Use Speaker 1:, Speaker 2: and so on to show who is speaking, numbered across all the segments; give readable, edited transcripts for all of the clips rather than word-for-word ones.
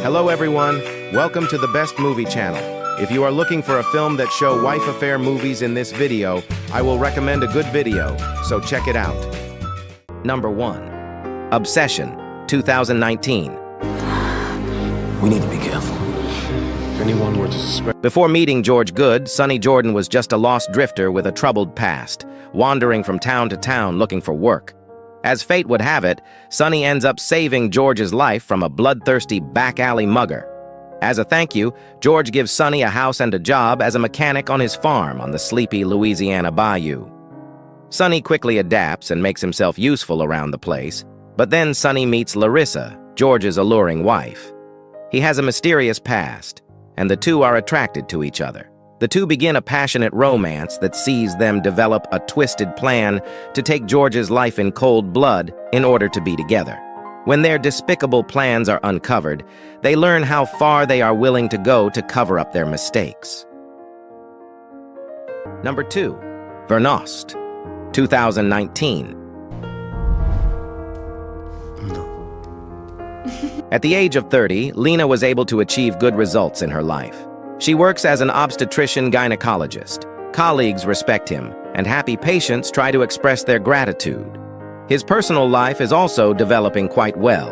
Speaker 1: Hello everyone, welcome to the Best Movie channel. If you are looking for a film that show wife affair movies in this video, I will recommend a good video, so check it out. Number 1. Obsession, 2019.
Speaker 2: We need to be careful. If anyone were to suspect...
Speaker 1: Before meeting George Good, Sonny Jordan was just a lost drifter with a troubled past, wandering from town to town looking for work. As fate would have it, Sonny ends up saving George's life from a bloodthirsty back-alley mugger. As a thank you, George gives Sonny a house and a job as a mechanic on his farm on the sleepy Louisiana bayou. Sonny quickly adapts and makes himself useful around the place, but then Sonny meets Larissa, George's alluring wife. He has a mysterious past, and the two are attracted to each other. The two begin a passionate romance that sees them develop a twisted plan to take George's life in cold blood in order to be together. When their despicable plans are uncovered, they learn how far they are willing to go to cover up their mistakes. Number 2. Vernost, 2019. At the age of 30, Lena was able to achieve good results in her life. She works as an obstetrician-gynecologist. Colleagues respect him, and happy patients try to express their gratitude. His personal life is also developing quite well.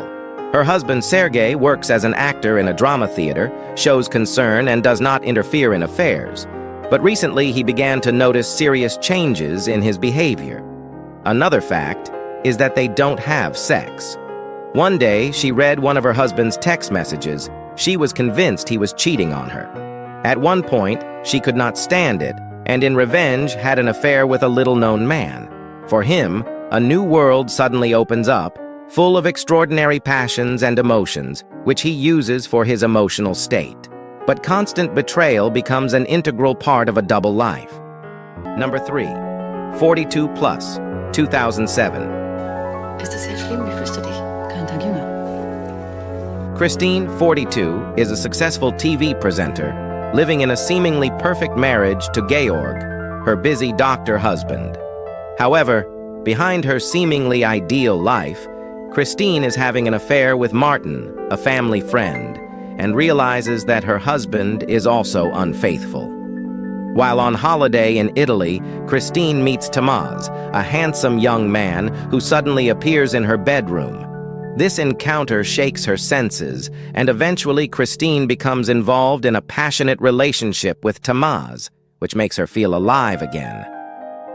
Speaker 1: Her husband, Sergei, works as an actor in a drama theater, shows concern, and does not interfere in affairs. But recently, he began to notice serious changes in his behavior. Another fact is that they don't have sex. One day, she read one of her husband's text messages. She was convinced he was cheating on her. At one point, she could not stand it, and in revenge had an affair with a little-known man. For him, a new world suddenly opens up, full of extraordinary passions and emotions, which he uses for his emotional state. But constant betrayal becomes an integral part of a double life. Number 3. 42 Plus, 2007.
Speaker 3: Ist das sehr schlimm? Wie fühlst du dich? Kein Tag jünger.
Speaker 1: Christine, 42, is a successful TV presenter, living in a seemingly perfect marriage to Georg, her busy doctor husband. However, behind her seemingly ideal life, Christine is having an affair with Martin, a family friend, and realizes that her husband is also unfaithful. While on holiday in Italy, Christine meets Tamaz, a handsome young man who suddenly appears in her bedroom. This encounter shakes her senses, and eventually Christine becomes involved in a passionate relationship with Tamaz, which makes her feel alive again.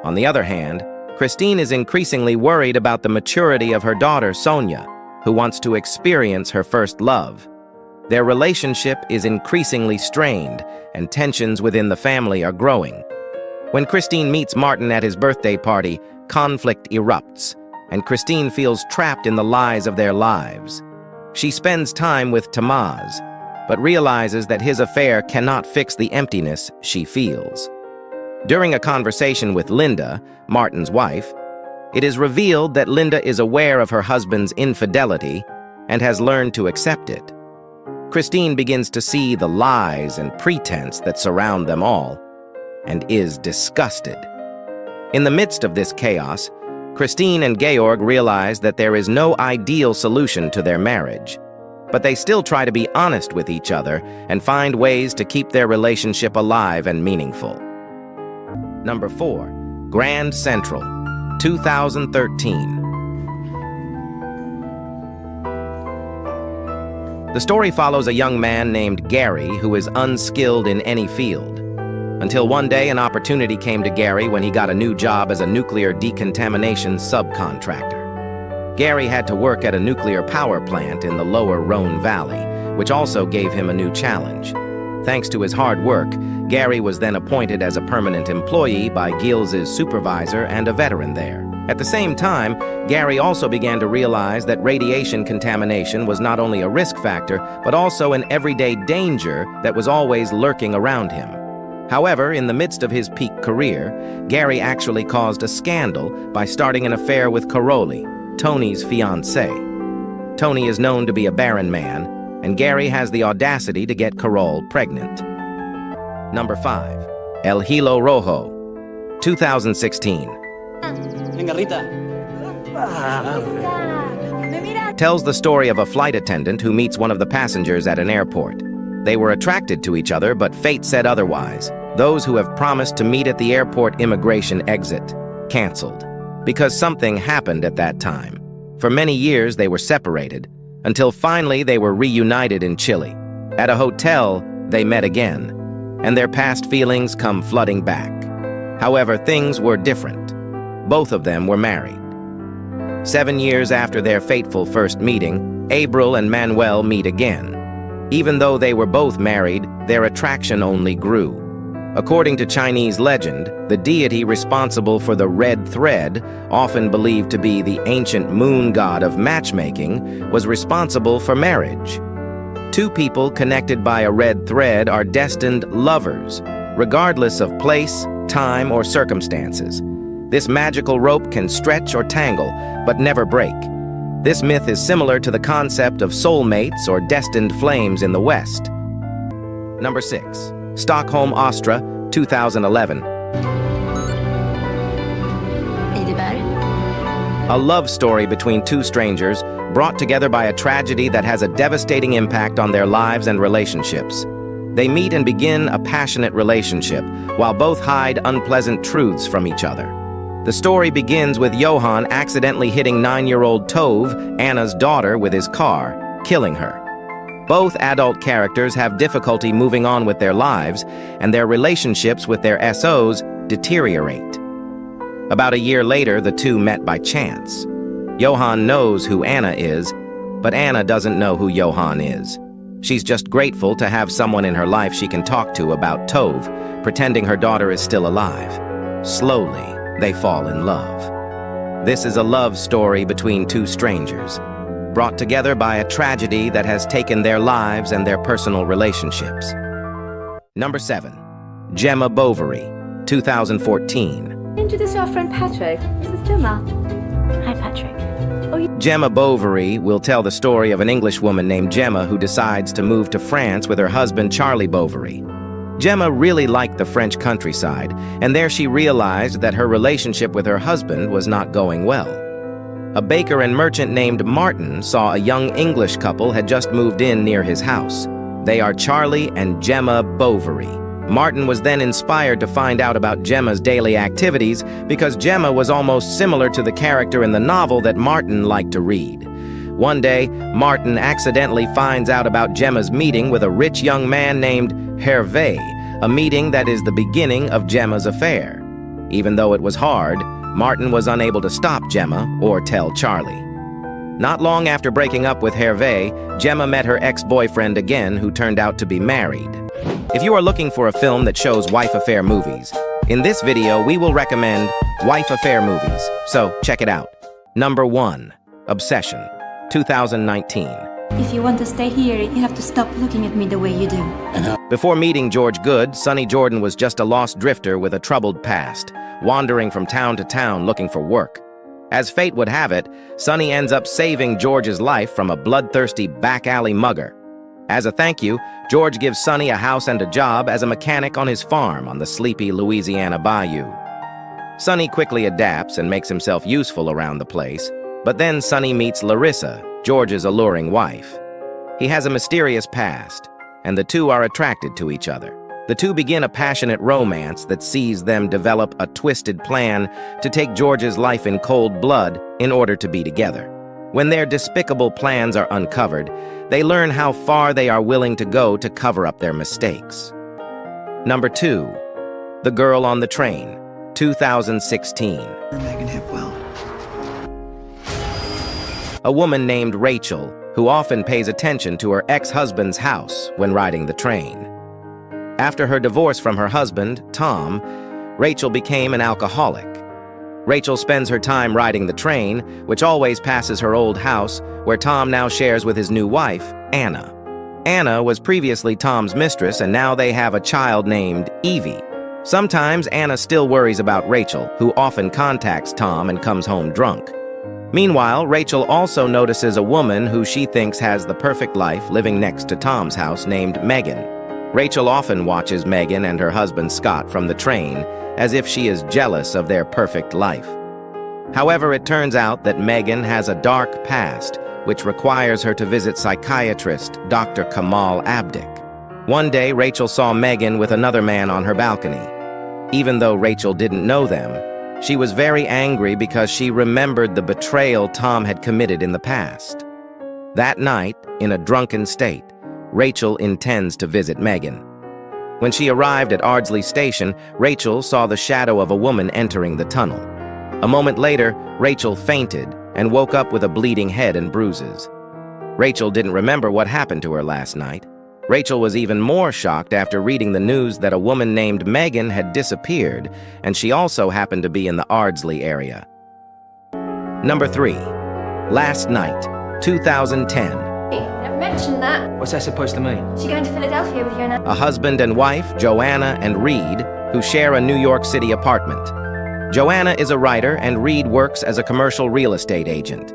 Speaker 1: On the other hand, Christine is increasingly worried about the maturity of her daughter, Sonia, who wants to experience her first love. Their relationship is increasingly strained, and tensions within the family are growing. When Christine meets Martin at his birthday party, conflict erupts, and Christine feels trapped in the lies of their lives. She spends time with Tamaz, but realizes that his affair cannot fix the emptiness she feels. During a conversation with Linda, Martin's wife, it is revealed that Linda is aware of her husband's infidelity and has learned to accept it. Christine begins to see the lies and pretense that surround them all, and is disgusted. In the midst of this chaos, Christine and Georg realize that there is no ideal solution to their marriage, but they still try to be honest with each other and find ways to keep their relationship alive and meaningful. Number 4. Grand Central, 2013. The story follows a young man named Gary who is unskilled in any field. Until one day an opportunity came to Gary when he got a new job as a nuclear decontamination subcontractor. Gary had to work at a nuclear power plant in the lower Rhone Valley, which also gave him a new challenge. Thanks to his hard work, Gary was then appointed as a permanent employee by Gilles's supervisor and a veteran there. At the same time, Gary also began to realize that radiation contamination was not only a risk factor, but also an everyday danger that was always lurking around him. However, in the midst of his peak career, Gary actually caused a scandal by starting an affair with Caroli, Tony's fiancée. Tony is known to be a barren man, and Gary has the audacity to get Carol pregnant. Number 5. El Hilo Rojo, 2016.
Speaker 4: Venga, Rita.
Speaker 5: Me mira
Speaker 1: tells the story of a flight attendant who meets one of the passengers at an airport. They were attracted to each other, but fate said otherwise. Those who have promised to meet at the airport immigration exit canceled, because something happened at that time. For many years, they were separated, until finally they were reunited in Chile. At a hotel, they met again, and their past feelings come flooding back. However, things were different. Both of them were married. 7 years after their fateful first meeting, April and Manuel meet again. Even though they were both married, their attraction only grew. According to Chinese legend, the deity responsible for the red thread, often believed to be the ancient moon god of matchmaking, was responsible for marriage. Two people connected by a red thread are destined lovers, regardless of place, time, or circumstances. This magical rope can stretch or tangle, but never break. This myth is similar to the concept of soulmates or destined flames in the West. Number 6. Stockholm Astra, 2011. A love story between two strangers, brought together by a tragedy that has a devastating impact on their lives and relationships. They meet and begin a passionate relationship, while both hide unpleasant truths from each other. The story begins with Johan accidentally hitting 9-year-old Tove, Anna's daughter, with his car, killing her. Both adult characters have difficulty moving on with their lives, and their relationships with their SOs deteriorate. About a year later, the two met by chance. Johan knows who Anna is, but Anna doesn't know who Johan is. She's just grateful to have someone in her life she can talk to about Tove, pretending her daughter is still alive. Slowly, they fall in love. This is a love story between two strangers, brought together by a tragedy that has taken their lives and their personal relationships. Number 7. Gemma Bovary, 2014.
Speaker 4: Introduce your friend Patrick. This is Gemma.
Speaker 3: Hi, Patrick.
Speaker 1: Gemma Bovary will tell the story of an English woman named Gemma who decides to move to France with her husband Charlie Bovary. Gemma really liked the French countryside, and there she realized that her relationship with her husband was not going well. A baker and merchant named Martin saw a young English couple had just moved in near his house. They are Charlie and Gemma Bovary. Martin was then inspired to find out about Gemma's daily activities because Gemma was almost similar to the character in the novel that Martin liked to read. One day, Martin accidentally finds out about Gemma's meeting with a rich young man named Hervé, a meeting that is the beginning of Gemma's affair. Even though it was hard, Martin was unable to stop Gemma or tell Charlie. Not long after breaking up with Hervé, Gemma met her ex-boyfriend again, who turned out to be married. If you are looking for a film that shows wife affair movies, in this video we will recommend wife affair movies, so check it out. Number 1. Obsession, 2019.
Speaker 3: If you want to stay here, you have to stop looking at me the way you do.
Speaker 1: Before meeting George Good, Sonny Jordan was just a lost drifter with a troubled past, wandering from town to town looking for work. As fate would have it, Sonny ends up saving George's life from a bloodthirsty back alley mugger. As a thank you, George gives Sonny a house and a job as a mechanic on his farm on the sleepy Louisiana bayou. Sonny quickly adapts and makes himself useful around the place, but then Sonny meets Larissa, George's alluring wife. He has a mysterious past, and the two are attracted to each other. The two begin a passionate romance that sees them develop a twisted plan to take George's life in cold blood in order to be together. When their despicable plans are uncovered, they learn how far they are willing to go to cover up their mistakes. Number 2. The Girl on the Train, 2016.
Speaker 5: Megan Hipwell.
Speaker 1: A woman named Rachel, who often pays attention to her ex-husband's house when riding the train. After her divorce from her husband, Tom, Rachel became an alcoholic. Rachel spends her time riding the train, which always passes her old house, where Tom now shares with his new wife, Anna. Anna was previously Tom's mistress, and now they have a child named Evie. Sometimes Anna still worries about Rachel, who often contacts Tom and comes home drunk. Meanwhile, Rachel also notices a woman who she thinks has the perfect life living next to Tom's house named Megan. Rachel often watches Megan and her husband Scott from the train, as if she is jealous of their perfect life. However, it turns out that Megan has a dark past which requires her to visit psychiatrist Dr. Kamal Abdick. One day, Rachel saw Megan with another man on her balcony. Even though Rachel didn't know them, she was very angry because she remembered the betrayal Tom had committed in the past. That night, in a drunken state, Rachel intends to visit Megan. When she arrived at Ardsley Station, Rachel saw the shadow of a woman entering the tunnel. A moment later, Rachel fainted and woke up with a bleeding head and bruises. Rachel didn't remember what happened to her last night. Rachel was even more shocked after reading the news that a woman named Megan had disappeared, and she also happened to be in the Ardsley area. Number 3. Last Night, 2010.
Speaker 4: Never mentioned that.
Speaker 2: What's that supposed to mean?
Speaker 4: She going to Philadelphia with you now?
Speaker 1: A husband and wife, Joanna and Reed, who share a New York City apartment. Joanna is a writer and Reed works as a commercial real estate agent.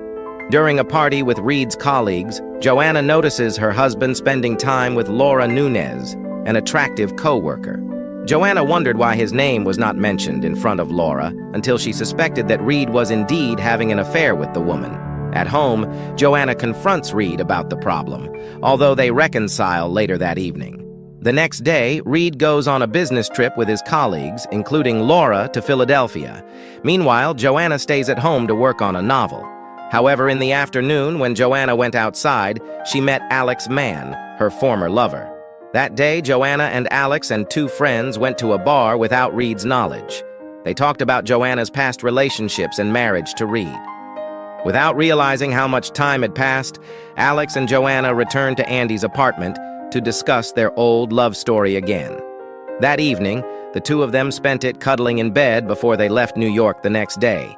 Speaker 1: During a party with Reed's colleagues, Joanna notices her husband spending time with Laura Nunez, an attractive co-worker. Joanna wondered why his name was not mentioned in front of Laura until she suspected that Reed was indeed having an affair with the woman. At home, Joanna confronts Reed about the problem, although they reconcile later that evening. The next day, Reed goes on a business trip with his colleagues, including Laura, to Philadelphia. Meanwhile, Joanna stays at home to work on a novel. However, in the afternoon, when Joanna went outside, she met Alex Mann, her former lover. That day, Joanna and Alex and 2 friends went to a bar without Reed's knowledge. They talked about Joanna's past relationships and marriage to Reed. Without realizing how much time had passed, Alex and Joanna returned to Andy's apartment to discuss their old love story again. That evening, the 2 of them spent it cuddling in bed before they left New York the next day.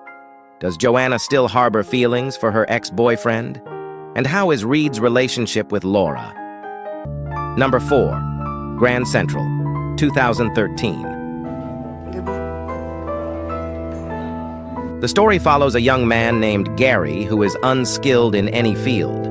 Speaker 1: Does Joanna still harbor feelings for her ex-boyfriend? And how is Reed's relationship with Laura? Number 4. Grand Central, 2013. The story follows a young man named Gary who is unskilled in any field.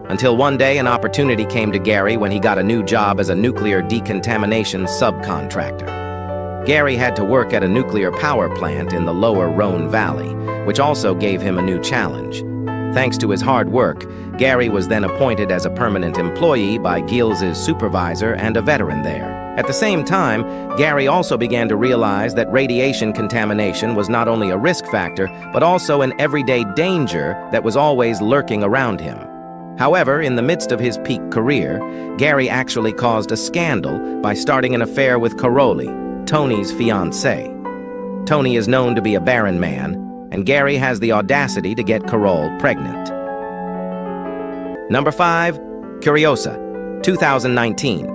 Speaker 1: Until one day an opportunity came to Gary when he got a new job as a nuclear decontamination subcontractor. Gary had to work at a nuclear power plant in the lower Rhone Valley, which also gave him a new challenge. Thanks to his hard work, Gary was then appointed as a permanent employee by Gilles's supervisor and a veteran there. At the same time, Gary also began to realize that radiation contamination was not only a risk factor, but also an everyday danger that was always lurking around him. However, in the midst of his peak career, Gary actually caused a scandal by starting an affair with Caroli, Tony's fiancée. Tony is known to be a barren man, and Gary has the audacity to get Carol pregnant. Number 5. Curiosa, 2019.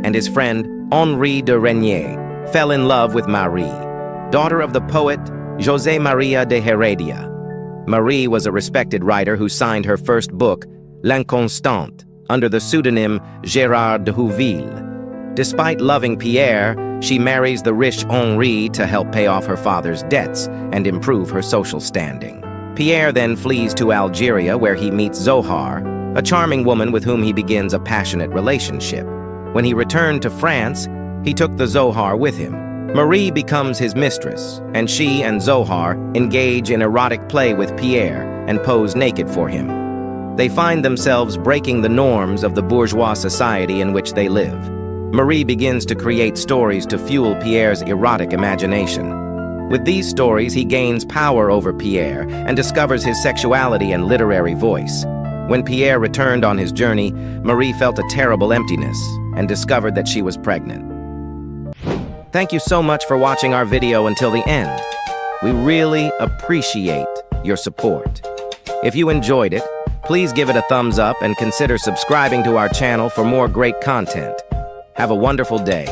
Speaker 1: And his friend, Henri de Renier, fell in love with Marie, daughter of the poet José María de Heredia. Marie was a respected writer who signed her first book, L'Inconstante, under the pseudonym Gérard de Houville. Despite loving Pierre, she marries the rich Henri to help pay off her father's debts and improve her social standing. Pierre then flees to Algeria where he meets Zohar, a charming woman with whom he begins a passionate relationship. When he returned to France, he took the Zohar with him. Marie becomes his mistress, and she and Zohar engage in erotic play with Pierre and pose naked for him. They find themselves breaking the norms of the bourgeois society in which they live. Marie begins to create stories to fuel Pierre's erotic imagination. With these stories, he gains power over Pierre and discovers his sexuality and literary voice. When Pierre returned on his journey, Marie felt a terrible emptiness and discovered that she was pregnant. Thank you so much for watching our video until the end. We really appreciate your support. If you enjoyed it, please give it a thumbs up and consider subscribing to our channel for more great content. Have a wonderful day.